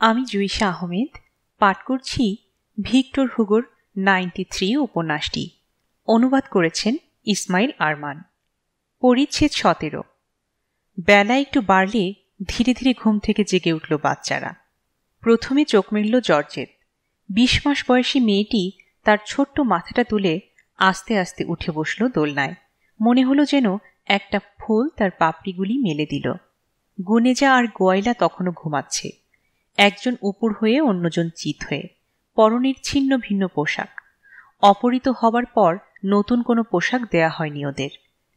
আমি জুইশা আহমেদ পাঠ করছি ভিক্টর হুগোর 93 উপন্যাসটি। অনুবাদ করেছেন ইসমাইল আরমান। পরিচ্ছেদ 17। বেলা একটু বাড়লে ধীরে ধীরে ঘুম থেকে জেগে উঠল বাচ্চারা। প্রথমে চোখ মেলল জর্জেট। 20 মাস বয়সী মেয়েটি তার ছোট্ট মাথাটা তুলে আস্তে আস্তে উঠে বসল দোলনায়। মনে হলো যেন একটা ফুল তার পাপড়িগুলি মেলে দিল। গুনেজা আর গোয়াইলা তখনও ঘুমাচ্ছে, একজন উপুর হয়ে অন্যজন চিত হয়ে, পরনের ছিন্ন ভিন্ন পোশাক। অপহৃত হবার পর নতুন কোনো পোশাক দেয়া হয়নি ওদের।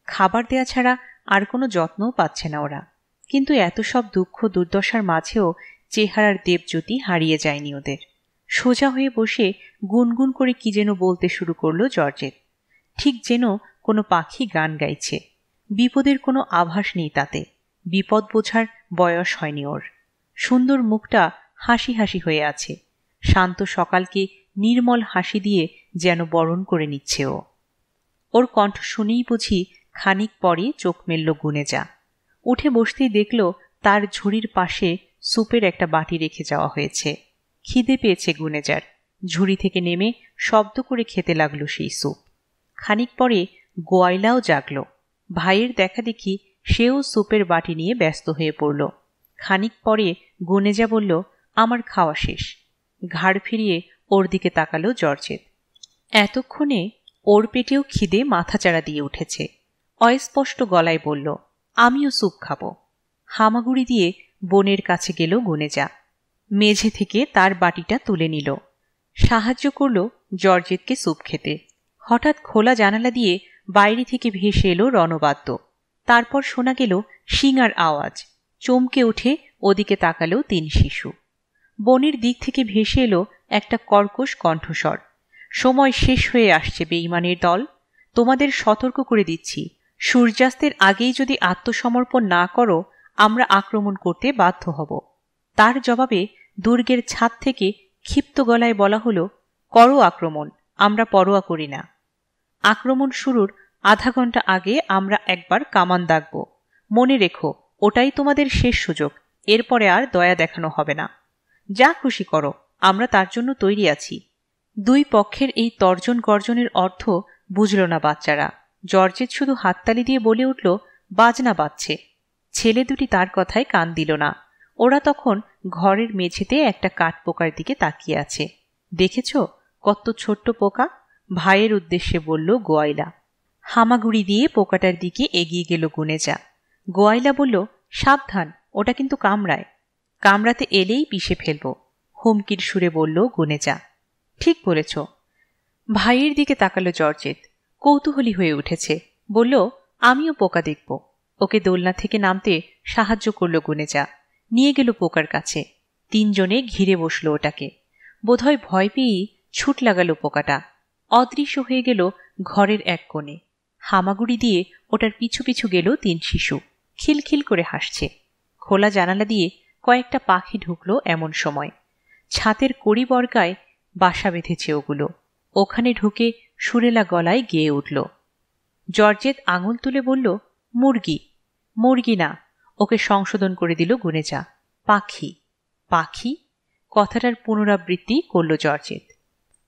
খাবার দেয়া ছাড়া আর কোনো যত্নও পাচ্ছে না ওরা। কিন্তু এত সব দুঃখ দুর্দশার মাঝেও চেহারার দেবজ্যোতি হারিয়ে যায়নি ওদের। সোজা হয়ে বসে গুনগুন করে কি যেন বলতে শুরু করলো জর্জেট, ঠিক যেন কোনো পাখি গান গাইছে। বিপদের কোনো আভাস নেই তাতে, বিপদ বোঝার বয়স হয়নি ওর। সুন্দর মুখটা হাসি হাসি হয়ে আছে, শান্ত সকালকে নির্মল হাসি দিয়ে যেন বরণ করে নিচ্ছে ও। ওর কণ্ঠ শুনেই বুঝি খানিক পরে চোখ মেলল গুনেজা। উঠে বসতেই দেখল তার ঝুড়ির পাশে স্যুপের একটা বাটি রেখে যাওয়া হয়েছে। খিদে পেয়েছে গুনেজার। ঝুড়ি থেকে নেমে শব্দ করে খেতে লাগলো সেই স্যুপ। খানিক পরে গোয়াইলাও জাগল। ভাইয়ের দেখা দেখি সেও স্যুপের বাটি নিয়ে ব্যস্ত হয়ে পড়ল। খানিক পরে গুনেজা বলল, আমার খাওয়া শেষ। ঘাড় ফিরিয়ে ওর দিকে তাকালো জর্জেট। এতক্ষণে ওর পেটেও খিদে মাথাচাড়া দিয়ে উঠেছে। অস্পষ্ট গলায় বলল, আমিও স্যুপ খাবো। হামাগুড়ি দিয়ে বোনের কাছে গেল গুনেজা। মেঝে থেকে তার বাটিটা তুলে নিল, সাহায্য করল জর্জেটকে স্যুপ খেতে। হঠাৎ খোলা জানালা দিয়ে বাইরে থেকে ভেসে এলো রণবাদ্য। তারপর শোনা গেল শিঙার আওয়াজ। চমকে উঠে ওদিকে তাকালো 3 শিশু। বনের দিক থেকে ভেসে এলো একটা কর্কশ কণ্ঠস্বর, সময় শেষ হয়ে আসছে বেঈমানের দল। তোমাদের সতর্ক করে দিচ্ছি, সূর্যাস্তের আগেই যদি আত্মসমর্পণ না করো আমরা আক্রমণ করতে বাধ্য হব। তার জবাবে দুর্গের ছাদ থেকে ক্ষিপ্ত গলায় বলা হলো, করো আক্রমণ, আমরা পরোয়া করি না। আক্রমণ শুরুর আধা ঘন্টা আগে আমরা একবার কামান দাগব। মনে রেখো, ওটাই তোমাদের শেষ সুযোগ। এরপরে আর দয়া দেখানো হবে না। যা খুশি করো, আমরা তার জন্য তৈরি আছি। দুই পক্ষের এই তর্জন গর্জনের অর্থ বুঝল না বাচ্চারা। জর্জেট শুধু হাততালি দিয়ে বলে উঠল, বাজনা বাজছে। ছেলে দুটি তার কথায় কান দিল না। ওরা তখন ঘরের মেঝেতে একটা কাঠ পোকার দিকে তাকিয়ে আছে। দেখেছ কত ছোট্ট পোকা? ভাইয়ের উদ্দেশ্যে বলল গোয়াইলা। হামাগুড়ি দিয়ে পোকাটার দিকে এগিয়ে গেল গুনেজা। গোয়াইলা বলল, সাবধান, ওটা কিন্তু কামড়ায়। কামড়াতে এলেই পিষে ফেলব, হুমকির সুরে বলল গুনেজা। ঠিক বলেছ। ভাইয়ের দিকে তাকালো জর্জেট। কৌতূহলী হয়ে উঠেছে। বলল, আমিও পোকা দেখব। ওকে দোলনা থেকে নামতে সাহায্য করল গুনেজা। নিয়ে গেল পোকার কাছে। 3 জনে ঘিরে বসল ওটাকে। বোধহয় ভয় পেয়েই ছুট লাগালো পোকাটা। অদৃশ্য হয়ে গেল ঘরের এক কোণে। হামাগুড়ি দিয়ে ওটার পিছু পিছু গেল 3 শিশু। খিলখিল করে হাসছে। খোলা জানালা দিয়ে কয়েকটা পাখি ঢুকলো এমন সময়। ছাতের কড়ি বর্গায় বাসা বেঁধেছে ওগুলো। ওখানে ঢুকে সুরেলা গলায় গেয়ে উঠল। জর্জেট আঙুল তুলে বলল, মুরগি। মুরগি না, ওকে সংশোধন করে দিল গুনেজা। পাখি। পাখি? কথাটার পুনরাবৃত্তি করল জর্জেট।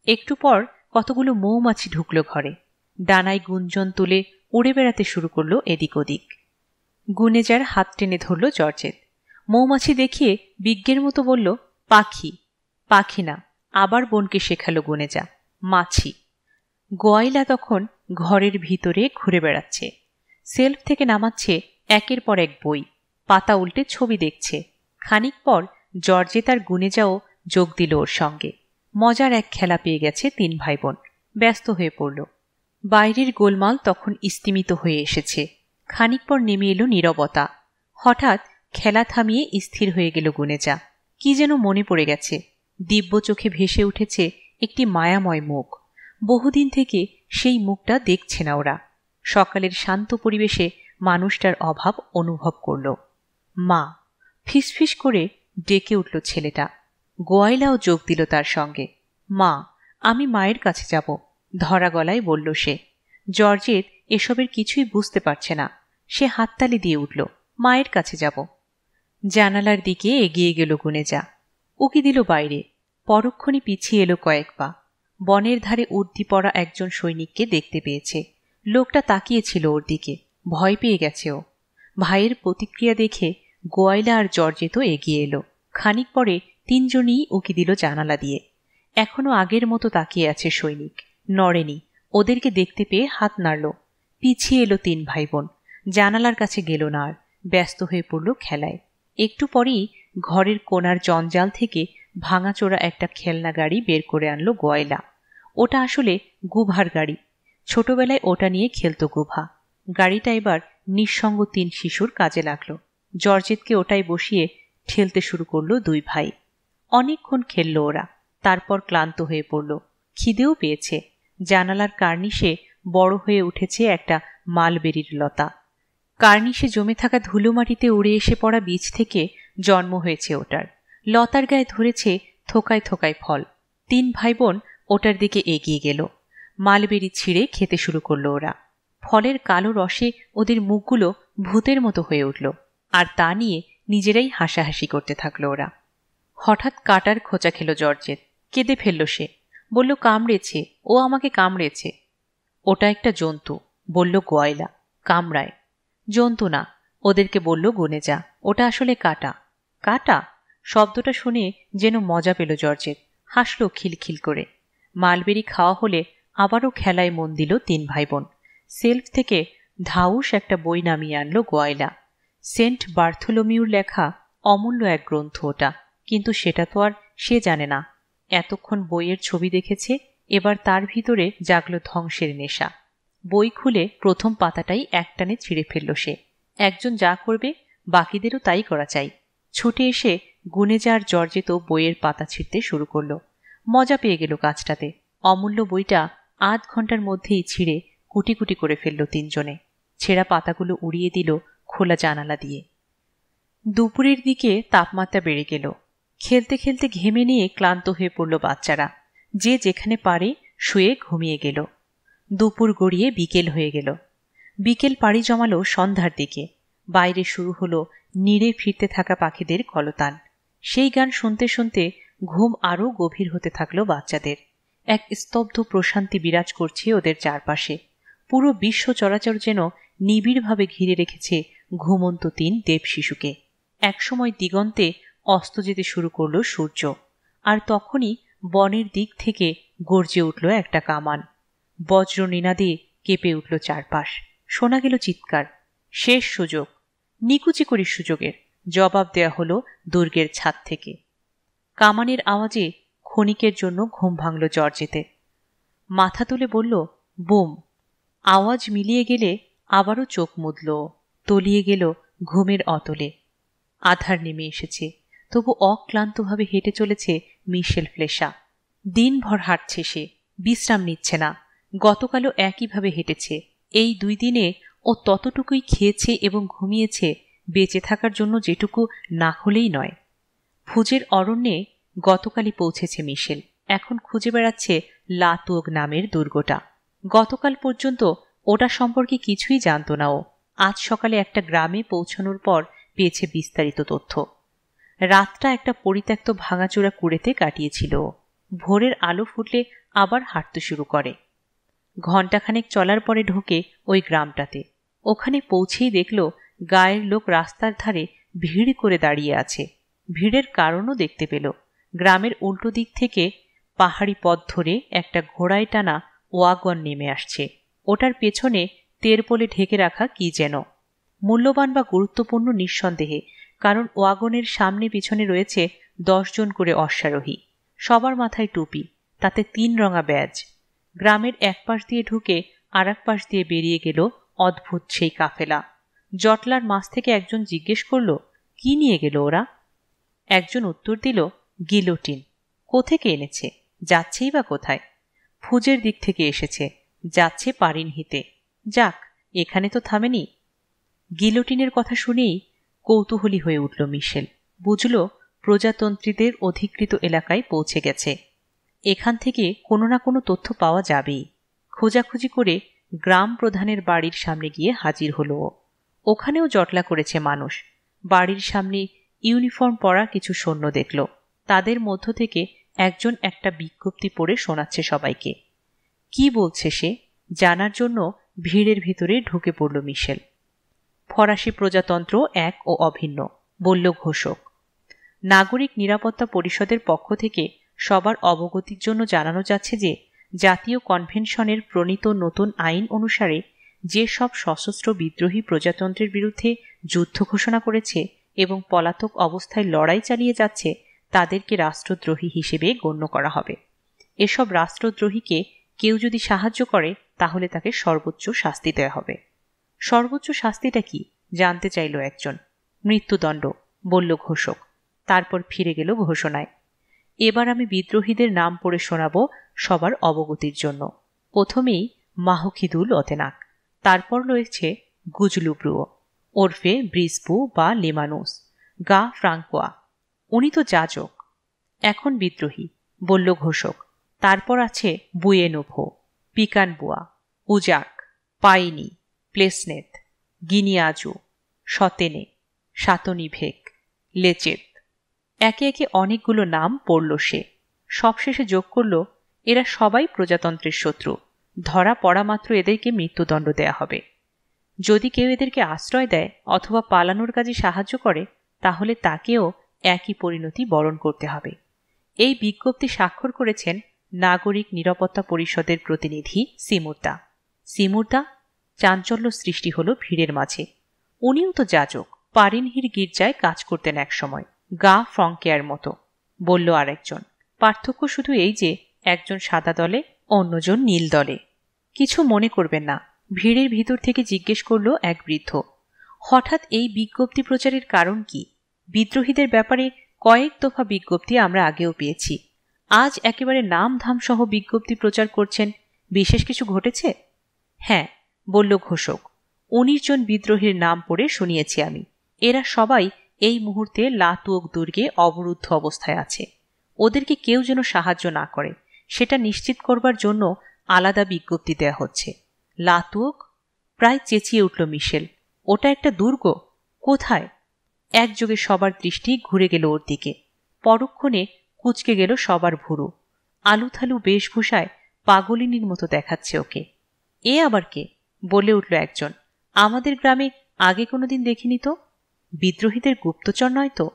একটু পর কতগুলো মৌমাছি ঢুকলো ঘরে। ডানায় গুঞ্জন তুলে উড়ে বেড়াতে শুরু করলো এদিক ওদিক। গুনেজার হাত টেনে ধরল জর্জেট। মৌমাছি দেখিয়ে বিজ্ঞের মতো বলল, পাখি। পাখি না, আবার বোনকে শেখালো গুনেজা, মাছি। গোয়াইলা তখন ঘরের ভিতরে ঘুরে বেড়াচ্ছে। সেলফ থেকে নামাচ্ছে একের পর এক বই, পাতা উল্টে ছবি দেখছে। খানিক পর জর্জেট আর গুনেজাও যোগ দিল ওর সঙ্গে। মজার এক খেলা পেয়ে গেছে 3 ভাই বোন। ব্যস্ত হয়ে পড়ল। বাইরের গোলমাল তখন স্তিমিত হয়ে এসেছে। খানিক পর নেমে এলো নীরবতা। হঠাৎ খেলা থামিয়ে স্থির হয়ে গেল গুনেজা। কি যেন মনে পড়ে গেছে। দিব্য চোখে ভেসে উঠেছে একটি মায়াময় মুখ। বহুদিন থেকে সেই মুখটা দেখছে না ওরা। সকালের শান্ত পরিবেশে মানুষটার অভাব অনুভব করল। মা। ফিসফিস করে ডেকে উঠল ছেলেটা। গোয়াইলাও যোগ দিল তার সঙ্গে। মা, আমি মায়ের কাছে যাব, ধরা গলায় বলল সে। জর্জেট এসবের কিছুই বুঝতে পারছে না। সে হাততালি দিয়ে উঠল, মায়ের কাছে যাব। জানালার দিকে এগিয়ে গেল গুনেজা। উকি দিল বাইরে, পরক্ষণে পিছিয়ে এলো কয়েক পা। বনের ধারে উর্দি পরা একজন সৈনিককে দেখতে পেয়েছে। লোকটা তাকিয়েছিল ওর দিকে, ভয় পেয়ে গেছে ও। ভাইয়ের প্রতিক্রিয়া দেখে গোয়াইলা আর জর্জেতও এগিয়ে এলো। খানিক পরে তিনজনই উকি দিল জানালা দিয়ে। এখনো আগের মতো তাকিয়ে আছে সৈনিক, নড়েনি। ওদেরকে দেখতে পেয়ে হাত নাড়ল। পিছিয়ে এলো তিন ভাই বোন, জানালার কাছে গেল না আর, ব্যস্ত হয়ে পড়ল খেলায়। একটু পরেই ঘরের কোণার জঞ্জাল থেকে ভাঙাচোরা একটা খেলনা গাড়ি বের করে আনলো গোয়াইলা। ওটা আসলে গুভার গাড়ি। ছোটবেলায় ওটা নিয়ে খেলত গুভা। গাড়িটা এবার নিঃসঙ্গ তিন শিশুর কাজে লাগলো। জর্জেতকে ওটাই বসিয়ে ঠেলতে শুরু করলো দুই ভাই। অনেকক্ষণ খেলল ওরা, তারপর ক্লান্ত হয়ে পড়ল। খিদেও পেয়েছে। জানালার কার্নিশে বড় হয়ে উঠেছে একটা মালবেরির লতা। কার্নিশে জমে থাকা ধুলো মাটিতে উড়ে এসে পড়া বীজ থেকে জন্ম হয়েছে ওটার। লতার গায়ে ধরেছে থোকায় থোকায় ফল। তিন ভাই বোন ওটার দিকে এগিয়ে গেল। মালবেরি ছিঁড়ে খেতে শুরু করলো ওরা। ফলের কালো রসে ওদের মুখগুলো ভূতের মতো হয়ে উঠল, আর তা নিয়ে নিজেরাই হাসাহাসি করতে থাকলো ওরা। হঠাৎ কাটার খোঁচা খেল জর্জেত। কেঁদে ফেলল সে, বলল কামড়েছে, ও আমাকে কামড়েছে। ওটা একটা জন্তু, বলল গোয়াইলা। কামড়ায়। জন্তু না, ওদেরকে বলল গুনে যা, ওটা আসলে কাটা। কাটা? শব্দটা শুনে যেন মজা পেল জর্জেত, হাসল খিলখিল করে। মালবেরি খাওয়া হলে আবারও খেলায় মন দিল তিন ভাই বোন। সেলফ থেকে ধাউস একটা বই নামিয়ে আনলো গোয়াইলা। সেন্ট বার্থোলোমিউর লেখা অমূল্য এক গ্রন্থ ওটা, কিন্তু সেটা তো আর সে জানে না। এতক্ষণ বইয়ের ছবি দেখেছে, এবার তার ভিতরে জাগল ধ্বংসের নেশা। বই খুলে প্রথম পাতাটাই একটানে ছিঁড়ে ফেলল সে। একজন যা করবে বাকিদেরও তাই করা চাই। ছুটে এসে গুনে যার জর্জেত বইয়ের পাতা ছিঁড়তে শুরু করল। মজা পেয়ে গেল কাজটাতে। অমূল্য বইটা আধ ঘন্টার মধ্যেই ছিঁড়ে কুটি কুটি করে ফেলল তিনজনে। ছেঁড়া পাতাগুলো উড়িয়ে দিল খোলা জানালা দিয়ে। দুপুরের দিকে তাপমাত্রা বেড়ে গেল। খেলতে খেলতে ঘেমে নিয়ে ক্লান্ত হয়ে পড়ল বাচ্চারা। যে যেখানে পারে শুয়ে ঘুমিয়ে গেল। দুপুর গড়িয়ে বিকেল হয়ে গেল। বিকেল পাড়ি জমালো সন্ধ্যার দিকে। বাইরে শুরু হলো নীড়ে ফিরতে থাকা পাখিদের কলতান। সেই গান শুনতে শুনতে ঘুম আরও গভীর হতে থাকলো বাচ্চাদের। এক স্তব্ধ প্রশান্তি বিরাজ করছে ওদের চারপাশে। পুরো বিশ্ব চরাচর যেন নিবিড়ভাবে ঘিরে রেখেছে ঘুমন্ত তিন দেব শিশুকে। একসময় দিগন্তে অস্ত যেতে শুরু করলো সূর্য, আর তখনই বনের দিক থেকে গর্জে উঠল একটা কামান। বজ্র নিনাদে কেঁপে উঠল চারপাশ। শোনা গেল চিৎকার। শেষ সুযোগ, নিকুচি সুযোগের জবাব দেয়া হলো দুর্গের ছাদ থেকে। কামানের আওয়াজে ক্ষণিকের জন্য ঘুম ভাঙল জর্জেতে। মাথা তুলে বলল, বুম। আওয়াজ মিলিয়ে গেলে আবারও চোখ মুদল, তলিয়ে গেল ঘুমের অতলে। আধার নেমে এসেছে, তবু অক্লান্তভাবে হেঁটে চলেছে মিশেল ফ্লেশা। দিনভর হাঁটছে সে, বিশ্রাম নিচ্ছে না। গতকালও একইভাবে হেঁটেছে। এই 2 দিনে ও ততটুকুই খেয়েছে এবং ঘুমিয়েছে বেঁচে থাকার জন্য, যেটুকু না হলেই নয়। ফুজের অরণ্যে গতকালই পৌঁছেছে মিশেল। এখন খুঁজে বেড়াচ্ছে লাতুয়োগ নামের দুর্গটা। গতকাল পর্যন্ত ওটা সম্পর্কে কিছুই জানত না ও। আজ সকালে একটা গ্রামে পৌঁছানোর পর পেয়েছে বিস্তারিত তথ্য। রাতটা একটা পরিত্যক্ত ভাঙাচোরা কুড়েতে কাটিয়েছিল। ভোরের আলো ফুটলে আবার হাঁটতে শুরু করে। ঘণ্টাখানেক চলার পরে ঢোকে ওই গ্রামটাতে। ওখানে পৌঁছেই দেখল গায়ের লোক রাস্তার ধারে ভিড় করে দাঁড়িয়ে আছে। ভিড়ের কারণও দেখতে পেল। গ্রামের উল্টো দিক থেকে পাহাড়ি পথ ধরে একটা ঘোড়ায় টানা ওয়াগন নেমে আসছে। ওটার পেছনে তেরপোলে ঢেকে রাখা কি যেন, মূল্যবান বা গুরুত্বপূর্ণ নিঃসন্দেহে, কারণ ওয়াগনের সামনে পিছনে রয়েছে 10 জন করে অশ্বারোহী। সবার মাথায় টুপি, তাতে 3 রঙা ব্যাজ। গ্রামের এক পাশ দিয়ে ঢুকে আর এক পাশ দিয়ে বেরিয়ে গেল অদ্ভুত সেই কাফেলা। জটলার মাছ থেকে একজন জিজ্ঞেস করল, কি নিয়ে গেল ওরা? একজন উত্তর দিল, গিলোটিন। কোথেকে এনেছে? যাচ্ছেই বা কোথায়? ফুজের দিক থেকে এসেছে, যাচ্ছে পারিনহিতে। যাক, এখানে তো থামেনি। গিলোটিনের কথা শুনেই কৌতূহলী হয়ে উঠল মিশেল। বুঝল প্রজাতন্ত্রীদের অধিকৃত এলাকায় পৌঁছে গেছে। এখান থেকে কোনো না কোনো তথ্য পাওয়া যাবেই। খোঁজাখুঁজি করে গ্রাম প্রধানের বাড়ির সামনে গিয়ে হাজির হলো। ওখানেও জটলা করেছে মানুষ। বাড়ির সামনে ইউনিফর্ম পরা কিছু সৈন্য দেখল। তাদের মধ্য থেকে একজন একটা বিজ্ঞপ্তি পড়ে শোনাচ্ছে সবাইকে। কি বলছে সে জানার জন্য ভিড়ের ভিতরে ঢুকে পড়ল মিশেল। ফরাসি প্রজাতন্ত্র এক ও অভিন্ন, বলল ঘোষক। নাগরিক নিরাপত্তা পরিষদের পক্ষ থেকে সবার অবগতির জন্য জানানো যাচ্ছে যে জাতীয় কনভেনশনের প্রণীত নতুন আইন অনুসারে যে সব সশস্ত্র বিদ্রোহী প্রজাতন্ত্রের বিরুদ্ধে যুদ্ধ ঘোষণা করেছে এবং পলাতক অবস্থায় লড়াই চালিয়ে যাচ্ছে তাদেরকে রাষ্ট্রদ্রোহী হিসেবে গণ্য করা হবে। এসব রাষ্ট্রদ্রোহীকে কেউ যদি সাহায্য করে তাহলে তাকে সর্বোচ্চ শাস্তি দেওয়া হবে। সর্বোচ্চ শাস্তিটা কি জানতে চাইল একজন। মৃত্যুদণ্ড, বলল ঘোষক। তারপর ফিরে গেল ঘোষণায়। এবার আমি বিদ্রোহীদের নাম পড়ে শোনাব সবার অবগতির জন্য। প্রথমেই মাহখিদুল অতেনাক, তারপর রয়েছে গুজলুব্রুও ওরফে ব্রিসবু বা লেমানুস গা ফ্রাঙ্কোয়া, উনি তো যাজক, এখন বিদ্রোহী, বলল ঘোষক। তারপর আছে বুয়েনোভো, পিকানবুয়া, উজাক, পাইনি, প্লেসনেত, গিনিয়াজু, সতেনে, সাতনিভেক, লেচেত। একে একে অনেকগুলো নাম পড়ল সে। সবশেষে যোগ করল, এরা সবাই প্রজাতন্ত্রের শত্রু, ধরা পড়া মাত্র এদেরকে মৃত্যুদণ্ড দেয়া হবে। যদি কেউ এদেরকে আশ্রয় দেয় অথবা পালানোর কাজে সাহায্য করে তাহলে তাকেও একই পরিণতি বরণ করতে হবে। এই বিজ্ঞপ্তি স্বাক্ষর করেছেন নাগরিক নিরাপত্তা পরিষদের প্রতিনিধি সিমুরদা। সিমুরদা? চাঞ্চল্য সৃষ্টি হল ভিড়ের মাঝে। উনিও তো যাজক, পারিনহির গির্জায় কাজ করতেন একসময়, গা ফ্রঙ্কেয়ার মতো, বলল আরেকজন। পার্থক্য শুধু এই যে একজন সাদা দলে, অন্যজন নীল দলে। কিছু মনে করবেন না, ভিড়ের ভিতর থেকে জিজ্ঞেস করল এক বৃদ্ধ, হঠাৎ এই বিজ্ঞপ্তি প্রচারের কারণ কি? বিদ্রোহীদের ব্যাপারে কয়েক দফা বিজ্ঞপ্তি আমরা আগেও পেয়েছি, আজ একেবারে নাম ধাম সহ বিজ্ঞপ্তি প্রচার করছেন, বিশেষ কিছু ঘটেছে? হ্যাঁ, বলল ঘোষক। 19 জন বিদ্রোহীর নাম পড়ে শুনিয়েছি আমি। এরা সবাই এই মুহূর্তে লাতুওক দুর্গে অবরুদ্ধ অবস্থায় আছে। ওদেরকে কেউ যেন সাহায্য না করে সেটা নিশ্চিত করবার জন্য আলাদা বিজ্ঞপ্তি দেয়া হচ্ছে। লাতুওক? প্রায় চেঁচিয়ে উঠল মিশেল। ওটা একটা দুর্গ? কোথায়? একযোগে সবার দৃষ্টি ঘুরে গেল ওর দিকে। পরক্ষণে কুঁচকে গেল সবার ভুরু। আলুথালু বেশভূষায় পাগলিনীর মতো দেখাচ্ছে ওকে। এ আবার কে? বলে উঠল একজন। আমাদের গ্রামে আগে কোনোদিন দেখিনি তো। বিদ্রোহীদের গুপ্তচর নয় তো?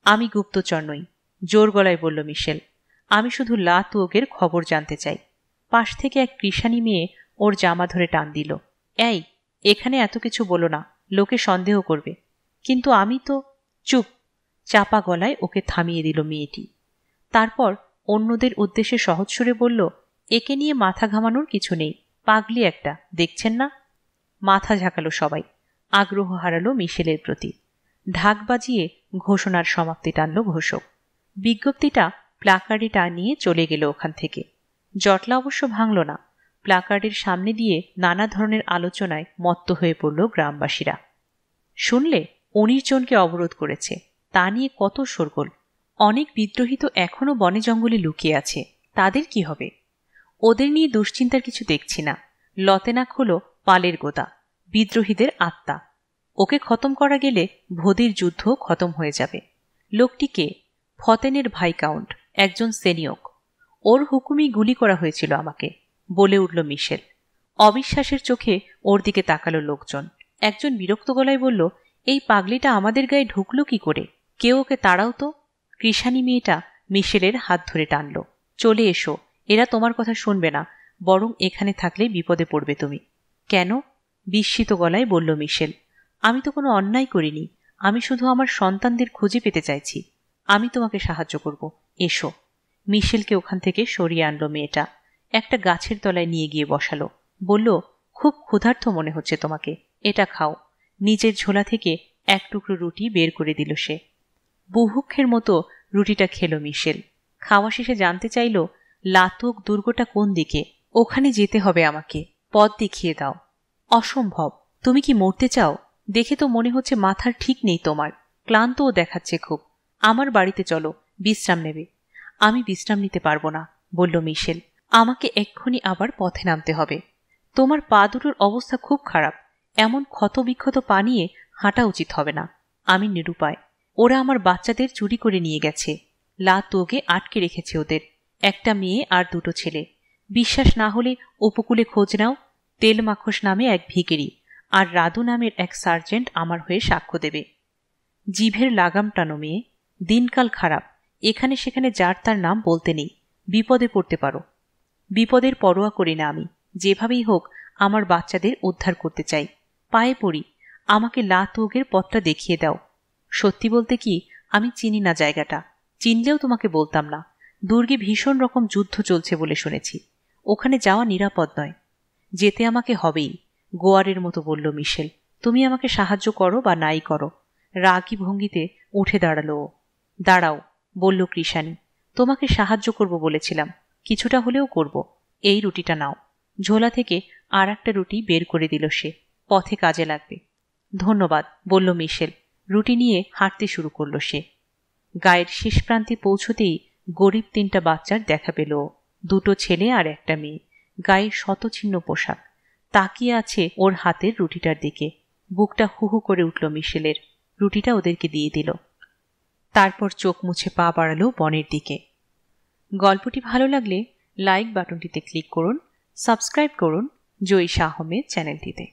আমি গুপ্তচর নই, জোর গলায় বলল মিশেল। আমি শুধু লাতুওকের খবর জানতে চাই। পাশ থেকে এক কৃষাণী মেয়ে ওর জামা ধরে টান দিল। এই, এখানে এত কিছু বলো না, লোকে সন্দেহ করবে। কিন্তু আমি তো। চুপ! চাপা গলায় ওকে থামিয়ে দিল মেয়েটি। তারপর অন্যদের উদ্দেশ্যে সহজ সুরে বলল, একে নিয়ে মাথা ঘামানোর কিছু নেই, পাগলি একটা, দেখছেন না? মাথা ঝাঁকালো সবাই। আগ্রহ হারালো মিশেলের প্রতি। ঢাক বাজিয়ে ঘোষণার সমাপ্তি টানল ঘোষক। বিজ্ঞপ্তিটা প্লাকার্ডে টানিয়ে চলে গেল ওখান থেকে। জটলা অবশ্য ভাঙল না। প্লাকার্ডের সামনে দিয়ে নানা ধরনের আলোচনায় মত্ত হয়ে পড়ল গ্রামবাসীরা। শুনলে 19 জনকে অবরোধ করেছে, তা নিয়ে কত শোরগোল। অনেক বিদ্রোহী তো এখনো বনে জঙ্গলে লুকিয়ে আছে, তাদের কি হবে? ওদের নিয়ে দুশ্চিন্তার কিছু দেখছি না। লতেনাক হল পালের গোদা, বিদ্রোহীদের আত্মা। ওকে খতম করা গেলে ভোদির যুদ্ধ খতম হয়ে যাবে। লোকটিকে ফতেনের ভাই কাউন্ট, একজন সেনিয়ক। ওর হুকুমেই গুলি করা হয়েছিল আমাকে, বলে উঠল মিশেল। অবিশ্বাসের চোখে ওর দিকে তাকালো লোকজন। একজন বিরক্ত গলায় বলল, এই পাগলিটা আমাদের গায়ে ঢুকলো কি করে? কেউ ওকে তাড়াও তো। কৃষাণী মেয়েটা মিশেলের হাত ধরে টানল। চলে এসো, এরা তোমার কথা শুনবে না, বরং এখানে থাকলে বিপদে পড়বে তুমি। কেন? বিস্মিত গলায় বলল মিশেল। আমি তো কোনো অন্যায় করিনি, আমি শুধু আমার সন্তানদের খুঁজে পেতে চাইছি। আমি তোমাকে সাহায্য করব, এসো। মিশেলকে ওখান থেকে সরিয়ে আনলো মেয়েটা। একটা গাছের তলায় নিয়ে গিয়ে বসালো। বলল, খুব ক্ষুধার্ত মনে হচ্ছে তোমাকে, এটা খাও। নিজের ঝোলা থেকে এক টুকরো রুটি বের করে দিল সে। বুভুক্ষের মতো রুটিটা খেল মিশেল। খাওয়া শেষে জানতে চাইল, লাতুওক দুর্গটা কোন দিকে? ওখানে যেতে হবে আমাকে, পথ দেখিয়ে দাও। অসম্ভব, তুমি কি মরতে চাও? দেখে তো মনে হচ্ছে মাথার ঠিক নেই তোমার, ক্লান্তও দেখাচ্ছে খুব। আমার বাড়িতে চলো, বিশ্রাম নেবে। আমি বিশ্রাম নিতে পারবো না, বলল মিশেল। আমাকে এক্ষুনি আবার পথে নামতে হবে। তোমার পা দুটোর অবস্থা খুব খারাপ, এমন ক্ষতবিক্ষত পা নিয়ে হাঁটা উচিত হবে না। আমি নিরুপায়, ওরা আমার বাচ্চাদের চুরি করে নিয়ে গেছে। লা তোগে আটকে রেখেছে ওদের, একটা মেয়ে আর দুটো ছেলে। বিশ্বাস না হলে উপকূলে খোঁজ নাও, তেলমাখোস নামে এক ভিখারি আর রাধু নামের এক সার্জেন্ট আমার হয়ে সাক্ষ্য দেবে। জিভের লাগাম টানো মেয়ে, দিনকাল খারাপ, এখানে সেখানে যার তার নাম বলতে নেই, বিপদে পড়তে পারো। বিপদের পরোয়া করি না আমি, যেভাবেই হোক আমার বাচ্চাদের উদ্ধার করতে চাই। পায়ে পড়ি, আমাকে লা তোগের পথটা দেখিয়ে দাও। সত্যি বলতে কি, আমি চিনি না জায়গাটা, চিনলেও তোমাকে বলতাম না। দুর্গে ভীষণ রকম যুদ্ধ চলছে বলে শুনেছি, ওখানে যাওয়া নিরাপদ নয়। যেতে আমাকে হবেই, গোয়ারের মতো বলল মিশেল। তুমি আমাকে সাহায্য করো বা নাই করো। রাগী ভঙ্গিতে উঠে দাঁড়ালো ও। দাঁড়াও, বলল কৃষাণী, তোমাকে সাহায্য করব বলেছিলাম, কিছুটা হলেও করব। এই রুটিটা নাও। ঝোলা থেকে আর একটা রুটি বের করে দিল সে, পথে কাজে লাগবে। ধন্যবাদ, বলল মিশেল। রুটি নিয়ে হাঁটতে শুরু করল সে। গায়ের শেষ প্রান্তে পৌঁছতেই গরিব তিনটা বাচ্চার দেখা পেল, দুটো ছেলে আর একটা মেয়ে, গায়ে শতছিন্ন পোশাক, তাকিয়ে আছে ওর হাতের রুটিটার দিকে। বুকটা হুহু করে উঠল মিশেলের। রুটিটা ওদেরকে দিয়ে দিল, তারপর চোখ মুছে পা বাড়ালো বনের দিকে। গল্পটি ভালো লাগলে লাইক বাটনটিতে ক্লিক করুন, সাবস্ক্রাইব করুন জয়িশা আহমেদ চ্যানেলটিতে।